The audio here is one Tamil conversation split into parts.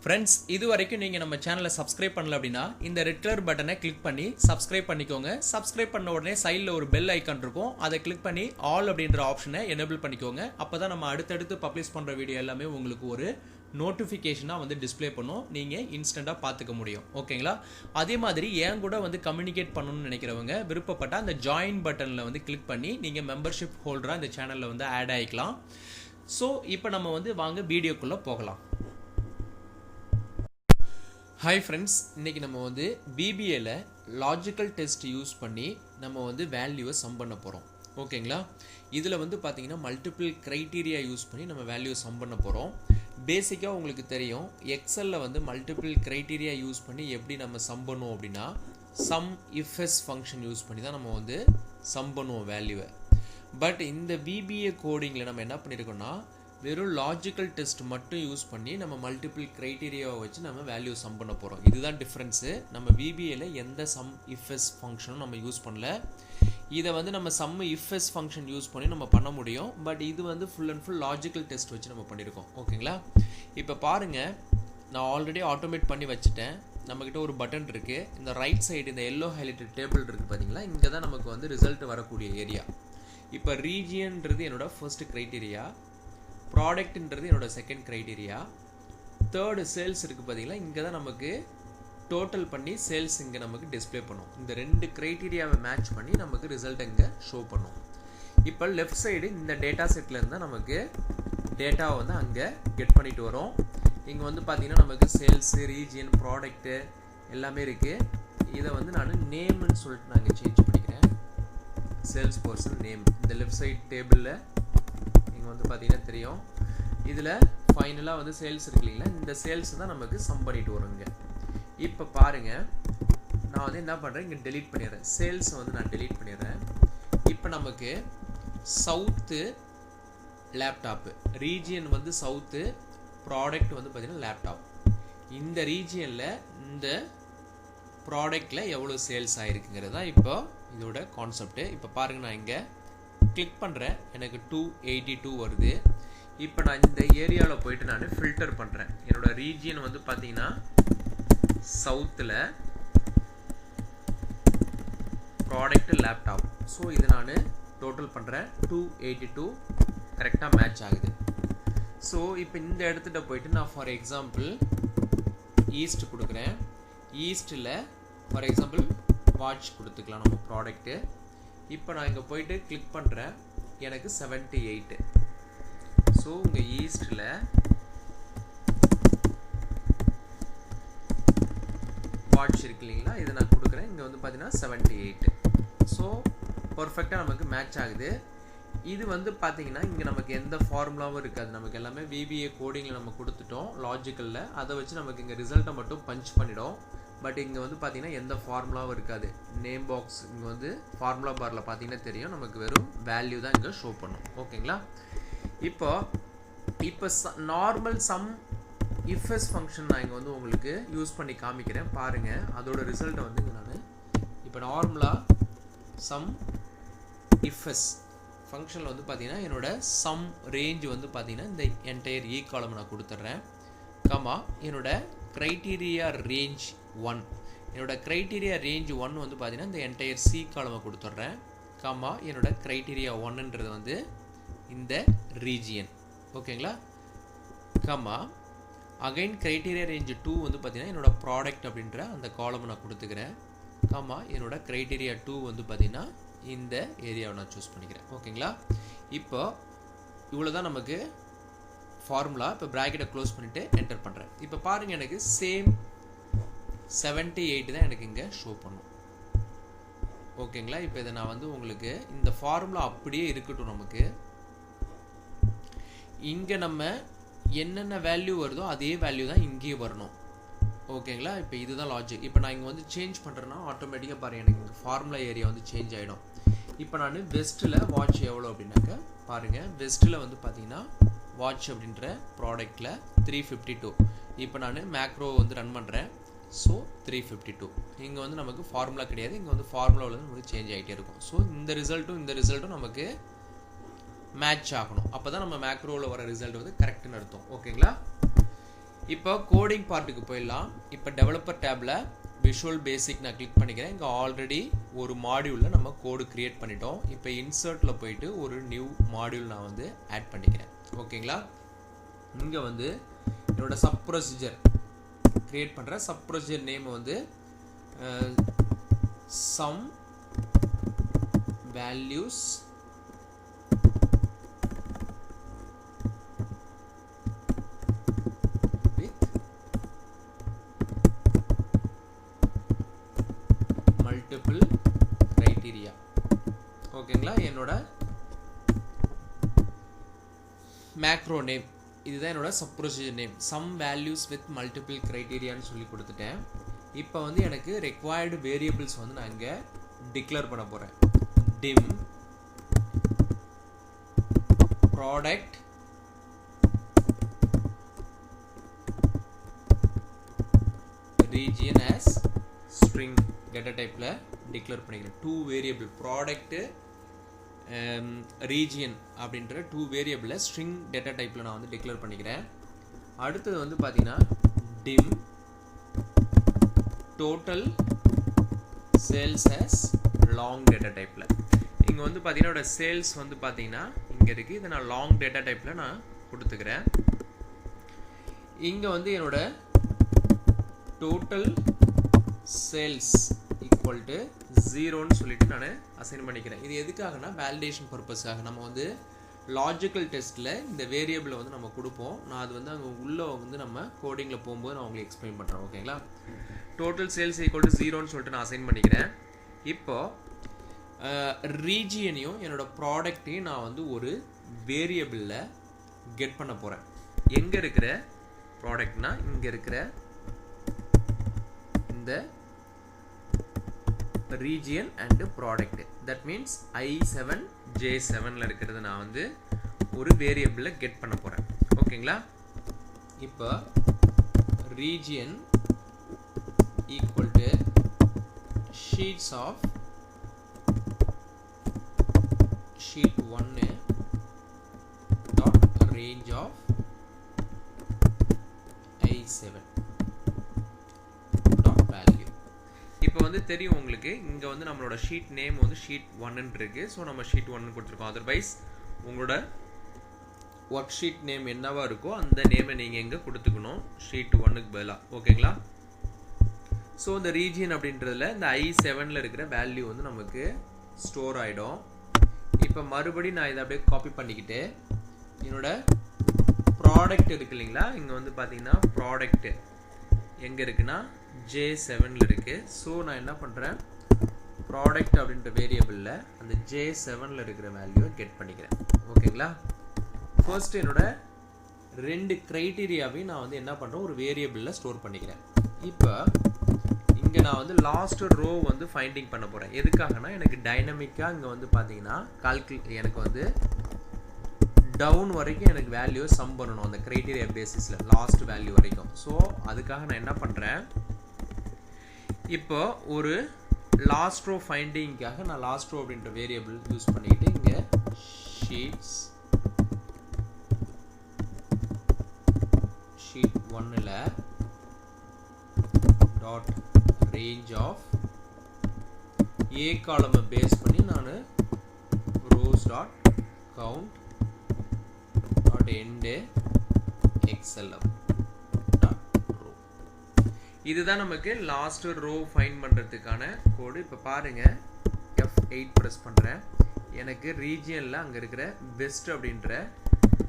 ஃப்ரெண்ட்ஸ், இது வரைக்கும் நீங்கள் நம்ம சேனலை சப்ஸ்கிரைப் பண்ணல அப்படின்னா இந்த ரெட் கலர் பட்டனை கிளிக் பண்ணி சப்ஸ்கிரைப் பண்ணிக்கோங்க. சப்ஸ்கிரைப் பண்ண உடனே சைடில் ஒரு பெல் ஐக்கான் இருக்கும், அதை கிளிக் பண்ணி ஆல் அப்படின்ற ஆப்ஷனை எனேபிள் பண்ணிக்கோங்க. அப்போ தான் நம்ம அடுத்தடுத்து பப்ளிஷ் பண்ணுற வீடியோ எல்லாமே உங்களுக்கு ஒரு நோட்டிஃபிகேஷனாக வந்து டிஸ்பிளே பண்ணும், நீங்கள் இன்ஸ்டண்ட்டாக பார்த்துக்க முடியும். ஓகேங்களா? அதே மாதிரி என் கூட வந்து கம்யூனிகேட் பண்ணணும்னு நினைக்கிறவங்க விருப்பப்பட்ட அந்த ஜாயின் பட்டனில் வந்து கிளிக் பண்ணி நீங்கள் மெம்பர்ஷிப் ஹோல்டராக இந்த சேனலில் வந்து ஆட் ஆகிக்கலாம். ஸோ இப்போ நம்ம வந்து வாங்க வீடியோக்குள்ளே போகலாம். ஹாய் ஃப்ரெண்ட்ஸ், இன்றைக்கி நம்ம வந்து பிபிஏல லாஜிக்கல் டெஸ்ட் யூஸ் பண்ணி நம்ம வந்து வேல்யூவை சம் பண்ண போகிறோம். ஓகேங்களா? இதில் வந்து பார்த்தீங்கன்னா மல்டிபிள் க்ரைட்டீரியா யூஸ் பண்ணி நம்ம வேல்யூவை சம் பண்ண போகிறோம். பேசிக்காக உங்களுக்கு தெரியும், எக்ஸலில் வந்து மல்டிபிள் க்ரைட்டீரியா யூஸ் பண்ணி எப்படி நம்ம சம் பண்ணுவோம் அப்படின்னா சம் இஃப்எஸ் ஃபங்க்ஷன் யூஸ் பண்ணி தான் நம்ம வந்து சம் பண்ணுவோம் வேல்யூவை. பட் இந்த பிபிஏ கோடிங்கில் நம்ம என்ன பண்ணியிருக்கோம்னா வெறும் லாஜிக்கல் டெஸ்ட் மட்டும் யூஸ் பண்ணி நம்ம மல்டிபிள் க்ரைட்டீரியாவை வச்சு நம்ம வேல்யூ சம் பண்ண போகிறோம். இதுதான் டிஃப்ரென்ஸு. நம்ம பிபிஏல எந்த சம் இஃப்எஸ் ஃபங்க்ஷனும் நம்ம யூஸ் பண்ணல. இதை வந்து நம்ம சம் இஃப்எஸ் ஃபங்க்ஷன் யூஸ் பண்ணி நம்ம பண்ண முடியும். பட் இது வந்து full and full logical test வச்சு நம்ம பண்ணியிருக்கோம். ஓகேங்களா? இப்போ பாருங்கள், நான் ஆல்ரெடி ஆட்டோமேட் பண்ணி வச்சுட்டேன். நம்மக்கிட்ட ஒரு பட்டன் இருக்குது. இந்த ரைட் சைடு இந்த எல்லோ ஹைலைட்டட் டேபிள் இருக்குது பார்த்தீங்களா, இங்கே தான் நமக்கு வந்து ரிசல்ட் வரக்கூடிய ஏரியா. இப்போ ரீஜியன்றது என்னோட ஃபர்ஸ்ட் க்ரைட்டீரியா, ப்ராடக்ட்ன்றது என்னோட செகண்ட் க்ரைட்டீரியா, தேர்டு சேல்ஸ் இருக்குது பார்த்தீங்களா, இங்கே தான் நமக்கு டோட்டல் பண்ணி சேல்ஸ் இங்கே நமக்கு டிஸ்பிளே பண்ணும். இந்த ரெண்டு க்ரைட்டீரியாவை மேட்ச் பண்ணி நமக்கு ரிசல்ட் இங்கே ஷோ பண்ணும். இப்போ லெஃப்ட் சைடு இந்த டேட்டா செட்டில் இருந்தால் நமக்கு டேட்டாவை வந்து அங்கே கெட் பண்ணிட்டு வரும். இங்கே வந்து பார்த்தீங்கன்னா நமக்கு சேல்ஸு, ரீஜியன், ப்ராடக்ட்டு எல்லாமே இருக்குது. இதை வந்து நான் நேம்னு சொல்லிட்டு நான் இங்கே சேஞ்ச் பண்ணிக்கிறேன். சேல்ஸ் பர்சன் நேம் இந்த லெஃப்ட் சைட் டேபிளில் இங்கே வந்து பார்த்தீங்கன்னா தெரியும். இதில் ஃபைனலாக வந்து சேல்ஸ் இருக்கு இல்லைங்களா, இந்த சேல்ஸ் தான் நமக்கு சம் பண்ணிட்டு வருங்க. இப்போ பாருங்கள், நான் வந்து என்ன பண்ணுறேன், இங்கே டெலீட் பண்ணிடுறேன். சேல்ஸை வந்து நான் டெலீட் பண்ணிடுறேன். இப்போ நமக்கு சவுத்து லேப்டாப்பு, ரீஜியன் வந்து சவுத்து, ப்ராடக்ட் வந்து பார்த்தீங்கன்னா லேப்டாப். இந்த ரீஜியனில் இந்த ப்ராடக்டில் எவ்வளோ சேல்ஸ் ஆகிருக்குங்கிறது தான் இப்போ இதோட கான்செப்ட்டு. இப்போ பாருங்கள், நான் இங்கே கிளிக் பண்ணுறேன், எனக்கு 282 வருது. இப்போ நான் இந்த ஏரியாவில் போயிட்டு நான் ஃபில்டர் பண்ணுறேன். என்னோட ரீஜியன் வந்து பார்த்தீங்கன்னா சவுத்தில், ப்ராடக்ட் லேப்டாப். ஸோ இது நான் டோட்டல் பண்ணுறேன், 282 கரெக்டாக மேட்ச் ஆகுது. ஸோ இப்போ இந்த இடத்துல போயிட்டு நான் ஃபார் எக்ஸாம்பிள் ஈஸ்ட் கொடுக்குறேன். ஈஸ்ட்டில் ஃபார் எக்ஸாம்பிள் வாட்ச் கொடுத்துக்கலாம் நம்ம ப்ராடக்ட்டு. இப்போ நான் இங்கே போயிட்டு கிளிக் பண்ணுறேன், எனக்கு 78. ஸோ உங்கள் ஈஸ்ட்டில் வாட்ச் இருக்கு இல்லைங்களா, இதை நான் கொடுக்குறேன். இங்கே வந்து பார்த்தீங்கன்னா 78. ஸோ பர்ஃபெக்டாக நமக்கு மேட்ச் ஆகுது. இது வந்து பார்த்தீங்கன்னா இங்கே நமக்கு எந்த ஃபார்முலாவும் இருக்காது. நமக்கு எல்லாமே விபிஏ கோடிங்கில் நம்ம கொடுத்துட்டோம் லாஜிக்கலில். அதை வச்சு நமக்கு இங்கே ரிசல்ட்டை மட்டும் பஞ்ச் பண்ணிடும். பட் இங்கே வந்து பார்த்தீங்கன்னா எந்த ஃபார்முலாவும் இருக்காது. நேம் பாக்ஸ் இங்கே வந்து ஃபார்முலா பாரில் பார்த்தீங்கன்னா தெரியும், நமக்கு வெறும் வேல்யூ தான் இங்கே ஷோ பண்ணும். ஓகேங்களா? இப்போ நார்மல் சம் இஃப்எஸ் ஃபங்க்ஷன் நான் இங்கே வந்து உங்களுக்கு யூஸ் பண்ணி காமிக்கிறேன். பாருங்கள், அதோட ரிசல்ட்டை வந்து இங்கே நான் இப்போ நார்மலாக சம் இஃப்எஸ் ஃபங்க்ஷனில் வந்து பார்த்தீங்கன்னா என்னோட சம் ரேஞ்ச் வந்து பார்த்தீங்கன்னா இந்த என்டையர் ஈ காலம் நான் கொடுத்துட்றேன். கமா என்னோட க்ரைட்டீரியா ரேஞ்ச் 1, என்னோட க்ரைட்டீரியா ரேஞ்ச் 1 வந்து பார்த்தீங்கன்னா இந்த என்டையர் சி காலமை கொடுத்துட்றேன். கமா என்னோட க்ரைட்டீரியா 1ன்றது வந்து இந்த ரீஜியன். ஓகேங்களா? கமா அகைன் க்ரைட்டீரியா ரேஞ்ச் 2 வந்து பார்த்தீங்கன்னா என்னோட ப்ராடக்ட் அப்படின்ற அந்த காலமை நான் கொடுத்துக்கிறேன். கமா என்னோட க்ரைட்டீரியா 2 வந்து பார்த்தீங்கன்னா இந்த ஏரியாவை நான் சூஸ் பண்ணிக்கிறேன். ஓகேங்களா? இப்போ இவ்வளோ தான் நமக்கு ஃபார்முலா. இப்போ ப்ராக்கெட்டை க்ளோஸ் பண்ணிவிட்டு என்டர் பண்ணுறேன். இப்போ பாருங்கள், எனக்கு சேம் 78 தான் எனக்கு இங்கே ஷோ பண்ணும். ஓகேங்களா? இப்போ இதை நான் வந்து உங்களுக்கு இந்த ஃபார்முலா அப்படியே இருக்கட்டும். நமக்கு இங்கே நம்ம என்னென்ன வேல்யூ வருதோ அதே வேல்யூ தான் இங்கேயே வரணும். ஓகேங்களா? இப்போ இதுதான் லாஜிக். இப்போ நான் இங்கே வந்து சேஞ்ச் பண்ணுறேன்னா ஆட்டோமேட்டிக்காக பாருங்கள், எனக்கு இங்கே ஃபார்முலா ஏரியா வந்து சேஞ்ச் ஆகிடும். இப்போ நான் வெஸ்ட்டில் வாட்ச் எவ்வளோ அப்படின்னாக்க பாருங்கள், வெஸ்ட்டில் வந்து பார்த்தீங்கன்னா வாட்ச் அப்படின்ற ப்ராடக்டில் 352. இப்போ நான் மேக்ரோ வந்து ரன் பண்ணுறேன். ஸோ 352. இங்கே வந்து நமக்கு ஃபார்முலா கிடையாது, இங்கே வந்து ஃபார்முலாவில் வந்து நமக்கு சேஞ்ச் ஆகிட்டே இருக்கும். ஸோ இந்த ரிசல்ட்டும் நமக்கு மேட்ச் ஆகணும். அப்போ தான் நம்ம மேக்ரோவில் வர ரிசல்ட் வந்து கரெக்டுன்னு அர்த்தம். ஓகேங்களா? இப்போ கோடிங் பார்ட்டுக்கு போயிடலாம். இப்போ டெவலப்பர் டேப்ல விஷுவல் பேசிக் நான் கிளிக் பண்ணிக்கிறேன். இங்கே ஆல்ரெடி ஒரு மாடியூலில் நம்ம கோடு கிரியேட் பண்ணிட்டோம். இப்போ இன்சர்ட்டில் போயிட்டு ஒரு நியூ மாடியூல் நான் வந்து ஆட் பண்ணிக்கிறேன். ஓகேங்களா? இங்கே வந்து என்னோட சப் ப்ரொசீஜர் கிரியேட் பண்ணுறேன். சப் ப்ரொசீஜர் நேம் வந்து சம் வேல்யூஸ் மல்டிபிள் கிரைட்டீரியா. ஓகேங்களா? என்னோட மேக்ரோ நேம் இதுதான் என்னோட sub procedure name. Some values with multiple கிரைட்டீரியான்னு சொல்லி கொடுத்துட்டேன். இப்போ வந்து எனக்கு ரெக்வயர்டு வேரியபிள்ஸ் வந்து நான் இங்கே டிக்ளேர் பண்ண போகிறேன். Dim product region as string data டைப்பில் டிக்ளேர் பண்ணிக்கிறேன். 2 வேரியபிள் ப்ராடக்ட்டு ரீஜியன் அப்படின்ற 2 வேரியபிளை ஸ்ட்ரிங் டேட்டா டைப்பில் நான் வந்து டிக்ளேர் பண்ணிக்கிறேன். அடுத்தது வந்து பார்த்தீங்கன்னா dim total sales as long data டைப்பில். இங்கே வந்து பார்த்தீங்கன்னா என்னோட சேல்ஸ் வந்து பார்த்தீங்கன்னா இங்கே இருக்குது. இதை நான் லாங் டேட்டா டைப்பில் நான் கொடுத்துக்கிறேன். இங்கே வந்து என்னோட டோட்டல் சேல்ஸ் ஈக்குவல் டு 0ன்னு சொல்லிட்டு நான் அசைன் பண்ணிக்கிறேன். இது எதுக்காகனா வேலிடேஷன் பர்பஸ்க்காக. நம்ம வந்து லாஜிக்கல் டெஸ்ட்டில் இந்த வேரியபிளை வந்து நம்ம கொடுப்போம். நான் அது வந்து அங்கே உள்ளே வந்து நம்ம கோடிங்கில் போகும்போது நான் உங்களுக்கு எக்ஸ்பிளைன் பண்ணுறேன். ஓகேங்களா? டோட்டல் சேல்ஸ் ஈக்குவல் டு 0ன்னு சொல்லிட்டு நான் அசைன் பண்ணிக்கிறேன். இப்போ ரீஜியனையும் என்னோட ப்ராடக்டையும் நான் வந்து ஒரு வேரியபிளில் கெட் பண்ண போகிறேன். எங்கே இருக்கிற ப்ராடக்ட்னா இங்கே இருக்கிற இந்த region and product. that means i7 j7ல இருக்கிறது நான் வந்து ஒரு வேரியபிளை கெட் பண்ண போறேன். ஓகேங்களா? இப்போ region equal to sheets of sheet 1 dot range of i7 dot value. இப்போ வந்து தெரியும் உங்களுக்கு, இங்கே வந்து நம்மளோட ஷீட் நேம் வந்து ஷீட் 1ன்னு இருக்குது. ஸோ நம்ம ஷீட் 1 கொடுத்துருக்கோம். அதர்வைஸ் உங்களோட ஒர்க் ஷீட் நேம் என்னவா இருக்கோ அந்த நேமை நீங்கள் எங்கே கொடுத்துக்கணும், ஷீட் 1க்கு பதிலாக. ஓகேங்களா? ஸோ இந்த ரீஜியன் அப்படின்றதுல இந்த i7ல் இருக்கிற வேல்யூ வந்து நமக்கு ஸ்டோர் ஆகிடும். இப்போ மறுபடியும் நான் இதை அப்படியே காப்பி பண்ணிக்கிட்டு என்னோட ப்ராடக்ட் இருக்கு இல்லைங்களா, இங்கே வந்து பார்த்தீங்கன்னா ப்ராடக்ட் எங்கே இருக்குன்னா J7ல் இருக்குது. ஸோ நான் என்ன பண்ணுறேன், ப்ராடக்ட் அப்படின்ற வேரியபிளில் அந்த J7ல் இருக்கிற வேல்யூவை கெட் பண்ணிக்கிறேன். ஓகேங்களா? ஃபர்ஸ்ட் என்னோட 2 க்ரைட்டீரியாவையும் நான் வந்து என்ன பண்ணுறேன், ஒரு வேரியபிளில் ஸ்டோர் பண்ணிக்கிறேன். இப்போ இங்கே நான் வந்து லாஸ்ட் ரோ வந்து ஃபைண்டிங் பண்ண போகிறேன். எதுக்காகனா எனக்கு டைனமிக்காக இங்கே வந்து பார்த்தீங்கன்னா எனக்கு வந்து டவுன் வரைக்கும் எனக்கு வேல்யூ சம் பண்ணணும் அந்த க்ரைட்டீரியா பேசிஸில் லாஸ்ட் வேல்யூ வரைக்கும். ஸோ அதுக்காக நான் என்ன பண்ணுறேன், இப்போ ஒரு லாஸ்ட் ரோ ஃபைண்டிங்காக நான் லாஸ்ட் ரோ அப்படின்ற வேரியபிள் யூஸ் பண்ணிக்கிட்டு இங்கே ஷீட் 1ல் டாட் ரேஞ்ச் ஆஃப் ஏ காலமை பேஸ் பண்ணி நான் rows dot count dot end XLM dot row. இதுதான் நமக்கு லாஸ்ட் ரோ ஃபைண்ட் பண்ணுறதுக்கான கோடு. இப்போ பாருங்கள், F8 ப்ரெஸ் பண்ணுறேன். எனக்கு ரீஜியனில் அங்கே இருக்கிற வெஸ்ட் அப்படின்ற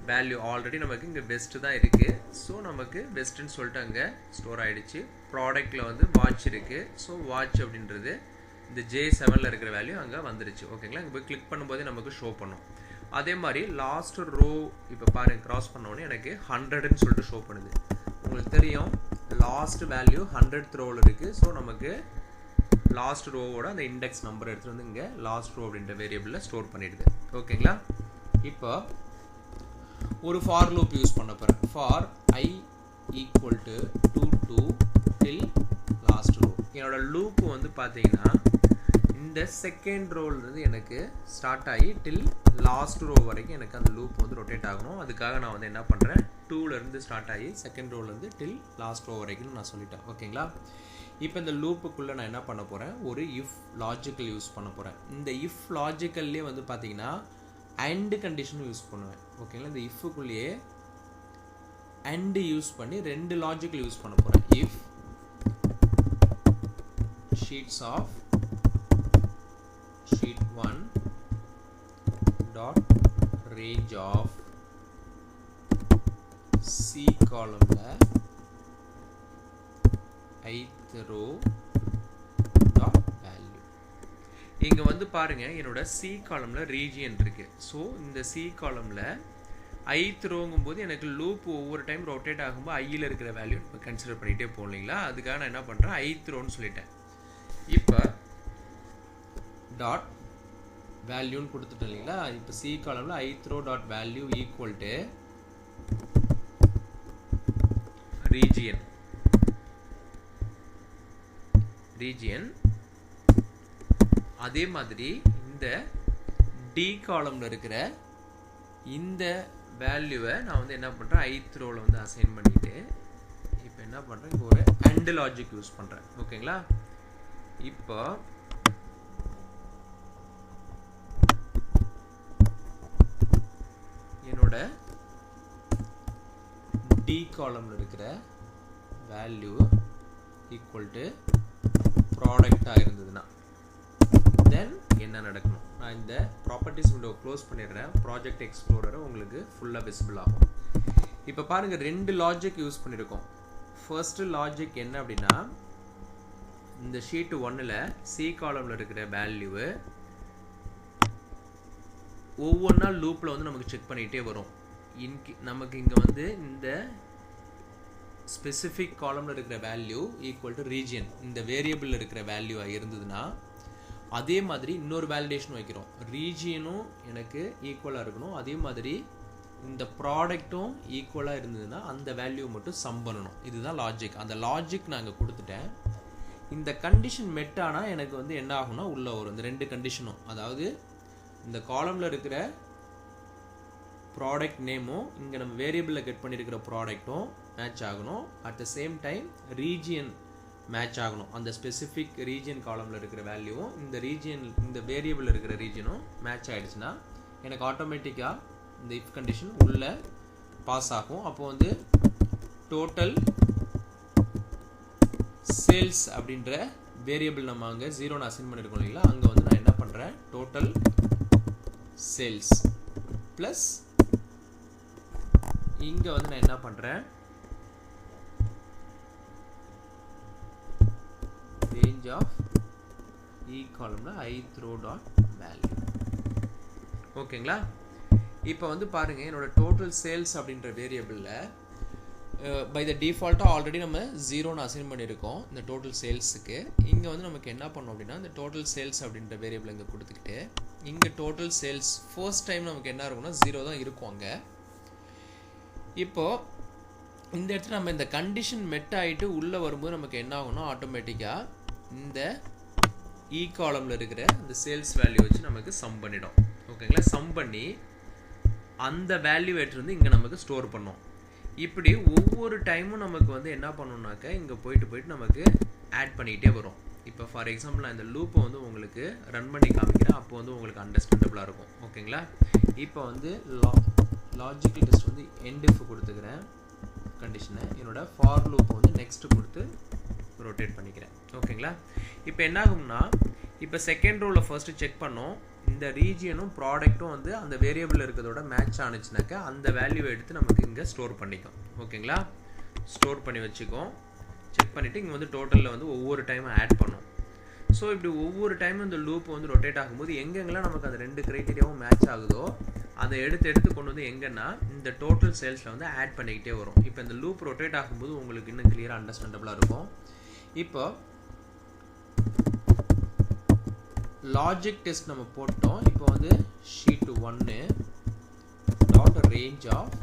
வேல்யூ ஆல்ரெடி நமக்கு இங்கே வெஸ்ட்டு தான் இருக்குது. ஸோ நமக்கு வெஸ்ட்டுன்னு சொல்லிட்டு அங்கே ஸ்டோர் ஆகிடுச்சு. ப்ராடக்டில் வந்து வாட்ச் இருக்குது. ஸோ வாட்ச் அப்படின்றது இந்த J7ல் இருக்கிற வேல்யூ அங்கே வந்துருச்சு. ஓகேங்களா? இங்கே போய் கிளிக் பண்ணும்போதே நமக்கு ஷோ பண்ணும். அதே மாதிரி லாஸ்ட் ரோ இப்போ பாருங்கள், கிராஸ் பண்ணோன்னே எனக்கு 100ன்னு சொல்லிட்டு ஷோ பண்ணுது. உங்களுக்கு தெரியும் லாஸ்ட் வேல்யூ 100th ரோவில் இருக்குது. ஸோ நமக்கு லாஸ்ட் ரோவோட அந்த இண்டெக்ஸ் நம்பர் எடுத்துகிட்டு வந்து இங்கே லாஸ்ட் ரோ அப்படின்ற வேரியபிளில் ஸ்டோர் பண்ணிடுது. ஓகேங்களா? இப்போ ஒரு ஃபார் லூப் யூஸ் பண்ண போகிறேன். For I equal to 2 till last row. என்னோட லூப் வந்து பார்த்தீங்கன்னா இந்த செகண்ட் ரோல்லேருந்து எனக்கு ஸ்டார்ட் ஆகி டில் லாஸ்ட் ரோ வரைக்கும் எனக்கு அந்த லூப் வந்து ரொட்டேட் ஆகணும். அதுக்காக நான் வந்து என்ன பண்ணுறேன், 2ல இருந்து ஸ்டார்ட் ஆகி செகண்ட் ரோல இருந்து டில் லாஸ்ட் ரோ வரைக்கும் நான் சொல்லிட்டேன். ஓகேங்களா? இப்போ இந்த லூப்புக்குள்ளே நான் என்ன பண்ண போகிறேன், ஒரு இஃப் லாஜிக்கல் யூஸ் பண்ண போகிறேன். இந்த இஃப் லாஜிக்கல்லே வந்து பார்த்தீங்கன்னா அண்ட் கண்டிஷனும் யூஸ் பண்ணுவேன். ஓகேங்களா? இந்த இஃப்க்குள்ளேயே அண்ட் யூஸ் பண்ணி 2 லாஜிக்கல் யூஸ் பண்ண போகிறேன். If sheets of sheet 1 dot range of C column ith row dot value. இங்க வந்து பாருங்க என்னோட C காலம்ல ரீஜியன் இருக்கு. ஸோ இந்த C காலம்ல ith ரோங்கும்போது எனக்கு லூப் ஒவ்வொரு டைம் ரொட்டேட் ஆகும்போது ஐயில் இருக்கிற வேல்யூ கன்சிடர் பண்ணிகிட்டே போகலீங்களா? அதுக்காக நான் என்ன பண்ணுறேன், ith ரோன்னு சொல்லிட்டேன். இப்போ டாட் வேல்யூன்னு கொடுத்துட்டேன் இல்லைங்களா? இப்போ சி காலம்ல ith row dot value equal to region. அதே மாதிரி இந்த டி காலம்ல இருக்கிற இந்த வேல்யூவை நான் வந்து என்ன பண்றேன், ith rowல வந்து அசைன் பண்ணிட்டு இப்போ என்ன பண்றேன், இங்க ஒரு அண்ட் லாஜிக் யூஸ் பண்றேன். ஓகேங்களா? இப்போ என்னோட டி காலம்ல இருக்கிற வேல்யூ ஈக்குவல் டு ப்ராடக்டா இருந்ததுன்னா தென் என்ன நடக்கணும், நான் இந்த ப்ராப்பர்ட்டிஸ் விண்டோ க்ளோஸ் பண்ணிடுறேன். ப்ராஜெக்ட் எக்ஸ்ப்ளோரரை உங்களுக்கு ஃபுல்லாக விசிபிள் ஆகும். இப்போ பாருங்க 2 லாஜிக் யூஸ் பண்ணியிருக்கோம். ஃபர்ஸ்ட் லாஜிக் என்ன அப்படின்னா, இந்த ஷீட் 1ல சி காலம்ல இருக்கிற வேல்யூவை ஒவ்வொன்றா லூப்பில் வந்து நமக்கு செக் பண்ணிகிட்டே வரும். நமக்கு இங்கே வந்து இந்த ஸ்பெசிஃபிக் காலம்ல இருக்கிற வேல்யூ ஈக்குவல் டு ரீஜியன், இந்த வேரியபிள் இருக்கிற வேல்யூவாக இருந்ததுன்னா அதே மாதிரி இன்னொரு வேலிடேஷன் வைக்கிறோம். ரீஜியனும் எனக்கு ஈக்குவலாக இருக்கணும், அதே மாதிரி இந்த ப்ராடக்ட்டும் ஈக்குவலாக இருந்ததுன்னா அந்த வேல்யூ மட்டும் சம் பண்ணணும். இதுதான் லாஜிக். அந்த லாஜிக் நான் இங்கே கொடுத்துட்டேன். இந்த கண்டிஷன் மெட் ஆனால் எனக்கு வந்து என்ன ஆகும்னா உள்ள வரும் இந்த 2 கண்டிஷனும். அதாவது இந்த காலம்ல இருக்கிற ப்ராடக்ட் நேமும் இங்கே நம்ம வேரியபிளில் கெட் பண்ணியிருக்கிற ப்ராடக்ட்டும் மேட்ச் ஆகணும். At the same time region match ஆகணும். அந்த ஸ்பெசிஃபிக் ரீஜியன் காலம்ல இருக்கிற வேல்யூவும் இந்த வேரியபிள் இருக்கிற ரீஜியனும் மேட்ச் ஆகிடுச்சுன்னா எனக்கு ஆட்டோமேட்டிக்காக இந்த இஃப் கண்டிஷன் உள்ள பாஸ் ஆகும். அப்போ வந்து டோட்டல் சேல்ஸ் அப்படின்ற வேரியபிள் நம்ம அங்கே 0ன்னு அசைன் பண்ணியிருக்கோம் இல்லைங்களா? அங்கே வந்து நான் என்ன பண்ணுறேன், டோட்டல் சேல்ஸ் ப்ளஸ் இங்கே வந்து நான் என்ன பண்ணுறேன், ரேஞ்ச் ஆஃப் இ காலம்ல ith row டாட் வேல்யூ. ஓகேங்களா? இப்போ வந்து பாருங்க என்னோட டோட்டல் சேல்ஸ் அப்படின்ற வேரியபிளில் பை த டிஃபால்ட்டாக ஆல்ரெடி நம்ம 0ன்னு அசைன் பண்ணியிருக்கோம் இந்த டோட்டல் சேல்ஸுக்கு. இங்கே வந்து நமக்கு என்ன பண்ணோம் அப்படின்னா, இந்த டோட்டல் சேல்ஸ் அப்படின்ற வேரியபிள் இங்கே கொடுத்துக்கிட்டு இங்கே டோட்டல் சேல்ஸ் ஃபர்ஸ்ட் டைம் நமக்கு என்ன இருக்கும்னா 0 தான் இருக்கும் அங்கே. இப்போது இந்த இடத்துல நம்ம இந்த கண்டிஷன் மெட் ஆகிட்டு உள்ளே வரும்போது நமக்கு என்ன ஆகும்னா ஆட்டோமேட்டிக்காக இந்த இ காலம்ல இருக்கிற இந்த சேல்ஸ் வேல்யூ வச்சு நமக்கு சம் பண்ணிடும். ஓகேங்களா? சம் பண்ணி அந்த வேல்யூ எடுத்து வந்து இங்கே நமக்கு ஸ்டோர் பண்ணோம். இப்படி ஒவ்வொரு டைமும் நமக்கு வந்து என்ன பண்ணணும்னாக்க இங்கே போயிட்டு நமக்கு ஆட் பண்ணிக்கிட்டே வரும். இப்போ ஃபார் எக்ஸாம்பிள் நான் இந்த லூப்பை வந்து உங்களுக்கு ரன் பண்ணி காமிக்கிறேன், அப்போ வந்து உங்களுக்கு அண்டர்ஸ்டாண்டபிளாக இருக்கும். ஓகேங்களா? இப்போ வந்து லாஜிக்கல் டெஸ்ட் வந்து எண்ட் இஃப் கொடுத்துக்கிறேன் கண்டிஷனை, என்னோட ஃபார் லூப்பை வந்து நெக்ஸ்ட் கொடுத்து ரொட்டேட் பண்ணிக்கிறேன். ஓகேங்களா? இப்போ என்ன ஆகும்னா, இப்போ செகண்ட் ரோவில் ஃபர்ஸ்ட்டு செக் பண்ணோம், இந்த ரீஜியனும் ப்ராடக்ட்டும் வந்து அந்த வேரியபிள் இருக்கிறதோட மேட்ச் ஆனிச்சுனாக்கா அந்த வேல்யூவை எடுத்து நமக்கு இங்கே ஸ்டோர் பண்ணிக்கும். ஓகேங்களா? ஸ்டோர் பண்ணி வச்சுக்கோம். செக் பண்ணிவிட்டு இங்கே வந்து டோட்டலில் வந்து ஒவ்வொரு டைமும் ஆட் பண்ணும். ஸோ இப்படி ஒவ்வொரு டைமும் இந்த லூப் வந்து ரொட்டேட் ஆகும்போது எங்கெங்கெல்லாம் நமக்கு அந்த 2 க்ரைட்டீரியாவும் மேட்ச் ஆகுதோ அதை எடுத்து கொண்டு வந்து எங்கன்னா இந்த டோட்டல் சேல்ஸில் வந்து ஆட் பண்ணிக்கிட்டே வரும். இப்போ இந்த லூப் ரொட்டேட் ஆகும்போது உங்களுக்கு இன்னும் கிளியராக அண்டர்ஸ்டாண்டபிளாக இருக்கும். இப்போ லாஜிக் டெஸ்ட் நம்ம போட்டோம். இப்போ வந்து sheet 1 dot range of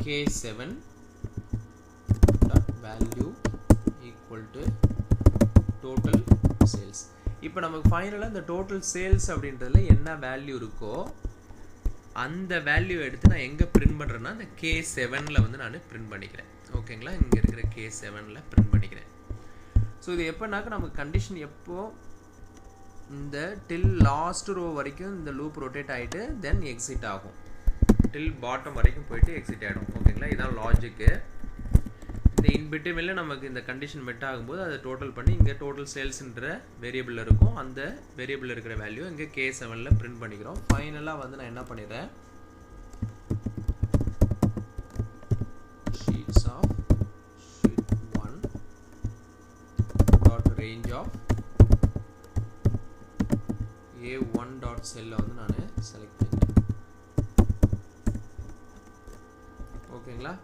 K7 dot value equal to total sales. இப்போ நமக்கு ஃபைனலாக இந்த டோட்டல் சேல்ஸ் அப்படின்றதுல என்ன வேல்யூ இருக்கோ அந்த வேல்யூ எடுத்து நான் எங்கே பிரிண்ட் பண்ணுறேன்னா இந்த K7ல் வந்து நான் பிரிண்ட் பண்ணிக்கிறேன். ஓகேங்களா, இங்கே இருக்கிற K7ல் பிரிண்ட் பண்ணிக்கிறேன். ஸோ இது எப்போனாக்க நமக்கு கண்டிஷன் எப்போ இந்த டில் லாஸ்ட் ரோ வரைக்கும் இந்த லூப் ரொட்டேட் ஆகிட்டு தென் எக்ஸிட் ஆகும். டில் பாட்டம் வரைக்கும் போயிட்டு எக்ஸிட் ஆகிடும். ஓகேங்களா, இதுதான் லாஜிக்கு. இந்த இன்பிட்வீன்ல நமக்கு இந்த கண்டிஷன் மெட் ஆகும்போது அதை டோட்டல் பண்ணி இங்கே டோட்டல் சேல்ஸ்ன்ற வேரியபிள் இருக்கும். அந்த வேரியபிள் இருக்கிற வேல்யூ இங்கே K7ல் பிரிண்ட் பண்ணிக்கிறோம். ஃபைனலாக வந்து நான் என்ன பண்ணிடுறேன், sheets of sheet 1 dot range of A1 dot cell வந்து நான் செலக்ட் பண்ணிக்கிறேன். ஓகேங்களா,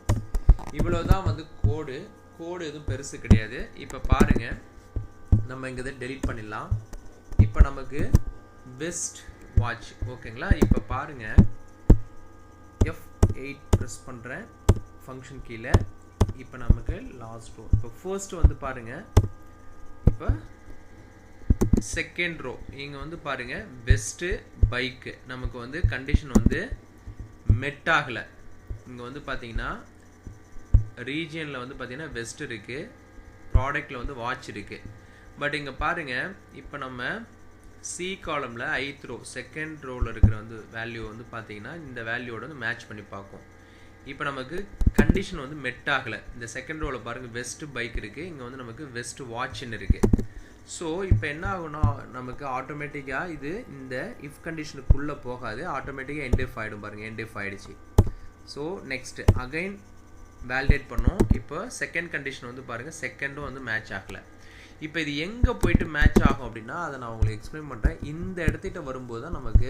இவ்வளவுதான் வந்து கோடு எதுவும் பெருசு கிடையாது. இப்போ பாருங்க, நம்ம இங்கே இதை டெலீட் பண்ணிடலாம். இப்போ நமக்கு பெஸ்ட் வாட்ச். ஓகேங்களா, இப்போ பாருங்க, F8 ப்ரெஸ் பண்ணுறேன் ஃபங்க்ஷன் கீழே. இப்போ நமக்கு லாஸ்ட் ரோ. இப்போ ஃபர்ஸ்ட் வந்து பாருங்க, இப்போ செகண்ட் ரோ இங்கே வந்து பாருங்க, பெஸ்ட்டு பைக்கு நமக்கு வந்து கண்டிஷன் வந்து மெட் ஆகலை. இங்கே வந்து பார்த்தீங்கன்னா ரீஜியனில் வந்து பார்த்தீங்கன்னா வெஸ்ட் இருக்குது, ப்ராடக்டில் வந்து வாட்ச் இருக்குது. பட் இங்கே பாருங்கள், இப்போ நம்ம சி காலமில் ஐத் ரோ செகண்ட் ரோவில் இருக்கிற வந்து வேல்யூ வந்து பார்த்தீங்கன்னா இந்த வேல்யூவோட வந்து மேட்ச் பண்ணி பார்க்கும். இப்போ நமக்கு கண்டிஷன் வந்து மெட் ஆகலை. இந்த செகண்ட் ரோவில் பாருங்கள், வெஸ்ட் பைக் இருக்குது, இங்கே வந்து நமக்கு வெஸ்ட் வாட்ச்ன்னு இருக்குது. ஸோ இப்போ என்ன ஆகும்னா நமக்கு ஆட்டோமேட்டிக்காக இது இந்த இஃப் கண்டிஷனுக்குள்ளே போகாது, ஆட்டோமேட்டிக்காக என்டிஎஃப் ஆகிடும். பாருங்கள், என்டிஎஃப் ஆகிடுச்சு. ஸோ நெக்ஸ்ட்டு அகைன் வேலிடேட் பண்ணோம். இப்போ செகண்ட் கண்டிஷன் வந்து பாருங்கள், செகண்டும் வந்து மேட்ச் ஆகலை. இப்போ இது எங்கே போயிட்டு மேட்ச் ஆகும் அப்படின்னா அதை நான் உங்களுக்கு எக்ஸ்பிளைன் பண்ணுறேன். இந்த இடத்துக்கிட்ட வரும்போது தான் நமக்கு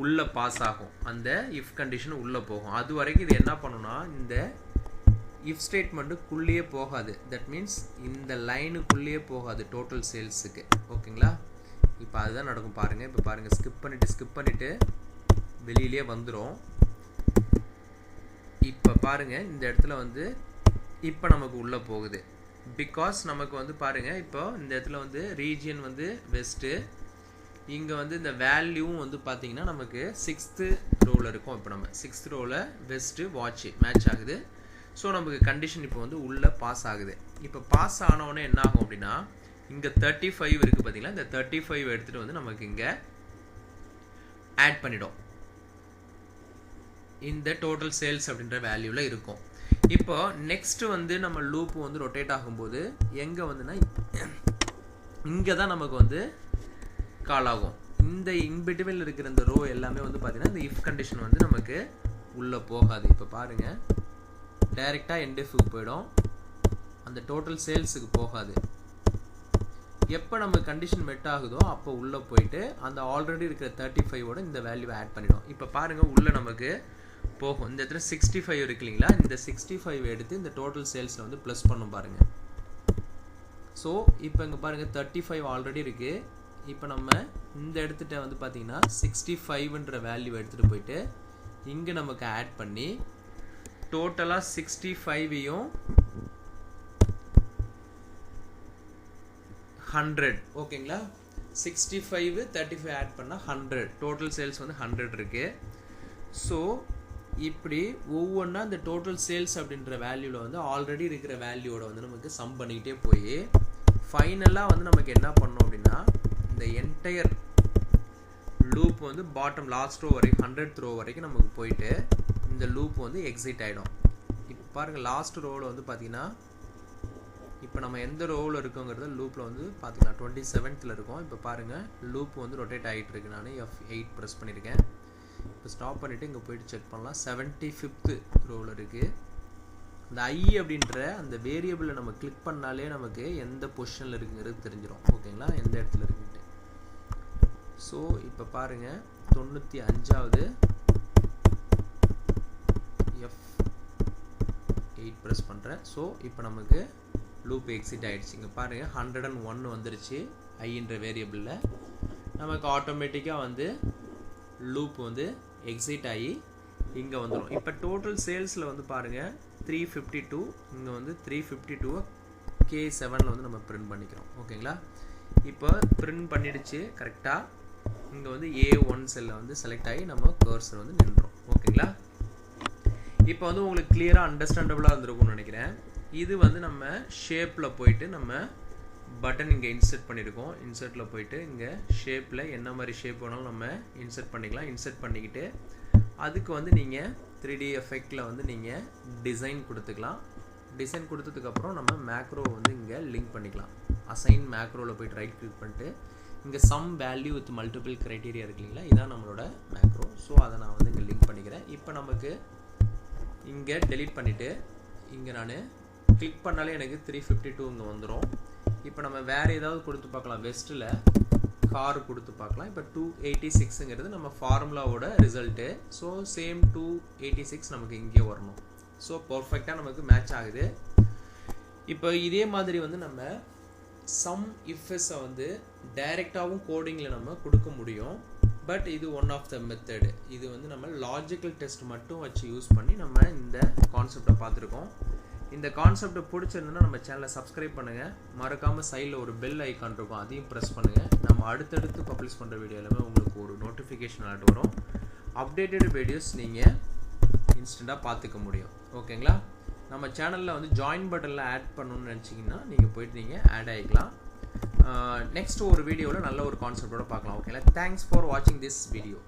உள்ளே பாஸ் ஆகும், அந்த இஃப் கண்டிஷன் உள்ளே போகும். அது வரைக்கும் இது என்ன பண்ணுன்னா இந்த இஃப் ஸ்டேட்மெண்ட்டுக்குள்ளேயே போகாது. தட் மீன்ஸ் இந்த லைனுக்குள்ளேயே போகாது டோட்டல் சேல்ஸுக்கு. ஓகேங்களா, இப்போ அதுதான் நடக்கும். பாருங்கள், இப்போ பாருங்கள், ஸ்கிப் பண்ணிவிட்டு வெளியிலே வந்துடும். இப்போ பாருங்கள், இந்த இடத்துல வந்து இப்போ நமக்கு உள்ளே போகுது. பிகாஸ் நமக்கு வந்து பாருங்கள், இப்போ இந்த இடத்துல வந்து ரீஜியன் வந்து வெஸ்ட்டு, இங்கே வந்து இந்த வேல்யூவும் வந்து பார்த்தீங்கன்னா நமக்கு 6th ரோவில் இருக்கும். இப்போ நம்ம 6th ரோவில் வெஸ்ட்டு வாட்ச் மேட்ச் ஆகுது. ஸோ நமக்கு கண்டிஷன் இப்போ வந்து உள்ளே பாஸ் ஆகுது. இப்போ பாஸ் ஆனவுடனே என்ன ஆகும் அப்படின்னா இங்கே 35 இருக்குது பார்த்தீங்களா, இந்த 35 எடுத்துகிட்டு வந்து நமக்கு இங்கே ஆட் பண்ணிடும். இந்த டோட்டல் சேல்ஸ் அப்படின்ற வேல்யூவில் இருக்கும். இப்போ நெக்ஸ்ட் வந்து நம்ம லூப் வந்து ரொட்டேட் ஆகும்போது எங்கே வந்துன்னா இங்கே தான் நமக்கு வந்து கால் ஆகும். இந்த இன்பிட்வீனில் இருக்கிற இந்த ரோ எல்லாமே வந்து பார்த்தீங்கன்னா இந்த இஃப் கண்டிஷன் வந்து நமக்கு உள்ளே போகாது. இப்போ பாருங்கள், டைரெக்டாக என்டிஎஃப்க்கு போயிடும், அந்த டோட்டல் சேல்ஸுக்கு போகாது. எப்போ நம்ம கண்டிஷன் மெட் ஆகுதோ அப்போ உள்ளே போயிட்டு அந்த ஆல்ரெடி இருக்கிற 35ஓட இந்த வேல்யூவை ஆட் பண்ணிடும். இப்போ பாருங்கள், உள்ளே நமக்கு போகும். இந்த இடத்துல 65 இருக்கு இல்லைங்களா, இந்த 65 எடுத்து இந்த டோட்டல் சேல்ஸில் வந்து ப்ளஸ் பண்ணும் பாருங்கள். ஸோ இப்போ இங்கே பாருங்கள், 35 ஆல்ரெடி இருக்குது. இப்போ நம்ம இந்த இடத்துட்ட வந்து பார்த்தீங்கன்னா 65ன்ற வேல்யூ எடுத்துகிட்டு போயிட்டு இங்கே நமக்கு ஆட் பண்ணி டோட்டலாக 65ஐயும் 100. ஓகேங்களா, 65 35 ஆட் பண்ணால் 100, டோட்டல் சேல்ஸ் வந்து 100 இருக்குது. ஸோ இப்படி ஒவ்வொன்றா இந்த டோட்டல் சேல்ஸ் அப்படின்ற வேல்யூவில் வந்து ஆல்ரெடி இருக்கிற வேல்யூவோட வந்து நமக்கு சம் பண்ணிக்கிட்டே போய் ஃபைனலாக வந்து நமக்கு என்ன பண்ணோம் அப்படின்னா இந்த என்டையர் லூப் வந்து பாட்டம் லாஸ்ட் ரோ வரைக்கும் 100th ரோ வரைக்கும் நமக்கு போயிட்டு இந்த லூப் வந்து எக்ஸிட் ஆகிடும். இப்போ பாருங்கள், லாஸ்ட் ரோவில் வந்து பார்த்தீங்கன்னா இப்போ நம்ம எந்த ரோவில் இருக்கோங்கிறத லூப்பில் வந்து பார்த்தீங்கன்னா 27th இருக்கும். இப்போ பாருங்கள், லூப் வந்து ரொட்டேட் ஆகிட்டு இருக்கு. நான் F8 ப்ரெஸ் பண்ணியிருக்கேன். இப்போ ஸ்டாப் பண்ணிவிட்டு இங்கே போயிட்டு செக் பண்ணலாம். 75th ரோவில் இருக்குது. இந்த I அப்படின்ற அந்த வேரியபிளை நம்ம கிளிக் பண்ணாலே நமக்கு எந்த பொசிஷனில் இருக்குங்கிறது தெரிஞ்சிடும். ஓகேங்களா, எந்த இடத்துல இருக்குன்ட்டு. ஸோ இப்போ பாருங்கள், 95வது F8 ப்ரெஸ் பண்ணுறேன். ஸோ இப்போ நமக்கு லூப் எக்ஸிட் ஆகிடுச்சு. இங்கே பாருங்கள், 101 வந்துருச்சு. ஐன்ற வேரியபிளில் நமக்கு ஆட்டோமேட்டிக்காக வந்து லூப் வந்து எக்ஸிட் ஆகி இங்கே வந்துடும். இப்போ டோட்டல் சேல்ஸில் வந்து பாருங்கள் 352, இங்கே வந்து 352 K7ல் வந்து நம்ம பிரிண்ட் பண்ணிக்கிறோம். ஓகேங்களா, இப்போ பிரிண்ட் பண்ணிடுச்சு கரெக்டாக. இங்கே வந்து A1 செல்லில் வந்து செலக்ட் ஆகி நம்ம கர்சர் வந்து நின்றோம். ஓகேங்களா? இப்போ வந்து உங்களுக்கு கிளியராக அண்டர்ஸ்டாண்டபுளாக இருந்திருக்கும்னு நினைக்கிறேன். இது வந்து நம்ம ஷேப்பில் போயிட்டு நம்ம பட்டன் இங்கே இன்சர்ட் பண்ணியிருக்கோம். இன்சர்ட்டில் போயிட்டு இங்கே ஷேப்பில் என்ன மாதிரி ஷேப் வேணாலும் நம்ம இன்சர்ட் பண்ணிக்கலாம். இன்சர்ட் பண்ணிக்கிட்டு அதுக்கு வந்து நீங்கள் 3D எஃபெக்டில் வந்து நீங்கள் டிசைன் கொடுத்துக்கலாம். டிசைன் கொடுத்ததுக்கப்புறம் நம்ம மேக்ரோ வந்து இங்கே லிங்க் பண்ணிக்கலாம். அசைன் மேக்ரோவில் போய்ட்டு ரைட் கிளிக் பண்ணிட்டு இங்கே sum value with multiple criteria இருக்கு இல்லைங்களா, இதான் நம்மளோட மேக்ரோ. ஸோ அதை நான் வந்து இங்கே லிங்க் பண்ணிக்கிறேன். இப்போ நமக்கு இங்கே டெலீட் பண்ணிவிட்டு இங்கே நான் கிளிக் பண்ணாலே எனக்கு 352 இங்கே வந்துடும். இப்போ நம்ம வேறு ஏதாவது கொடுத்து பார்க்கலாம். வெஸ்ட்டில் கார் கொடுத்து பார்க்கலாம். இப்போ 286ங்கிறது நம்ம ஃபார்முலாவோட ரிசல்ட்டு. ஸோ சேம் 286 நமக்கு இங்கே வரணும். ஸோ பர்ஃபெக்டாக நமக்கு மேட்ச் ஆகுது. இப்போ இதே மாதிரி வந்து நம்ம சம் இஃப்எஸ்ஸை வந்து டைரெக்டாகவும் கோடிங்கில் நம்ம கொடுக்க முடியும். பட் இது ஒன் ஆஃப் த மெத்தடு. இது வந்து நம்ம லாஜிக்கல் டெஸ்ட் மட்டும் வச்சு யூஸ் பண்ணி நம்ம இந்த கான்செப்டை பார்த்துருக்கோம். இந்த கான்செப்ட் பிடிச்சிருந்ததுன்னா நம்ம சேனலை சப்ஸ்கிரைப் பண்ணுங்கள். மறக்காமல் சைடில் ஒரு பெல் ஐக்கான் இருக்கும், அதையும் ப்ரெஸ் பண்ணுங்கள். நம்ம அடுத்தடுத்து பப்ளிஷ் பண்ணுற வீடியோ எல்லாமே உங்களுக்கு ஒரு நோட்டிஃபிகேஷன் அலர்ட் வரும். அப்டேட்டட் வீடியோஸ் நீங்கள் இன்ஸ்டண்ட்டாக பார்த்துக்க முடியும். ஓகேங்களா? நம்ம சேனலில் வந்து ஜாயின் பட்டனில் ஆட் பண்ணணும்னு நினச்சிங்கன்னா நீங்கள் போய்ட்டு நீங்கள் ஆட் ஆகிக்கலாம். நெக்ஸ்ட் ஒரு வீடியோவில் நல்ல ஒரு கான்செப்டோட பார்க்கலாம். ஓகேங்களா? தேங்க்ஸ் ஃபார் வாட்சிங் திஸ் வீடியோ.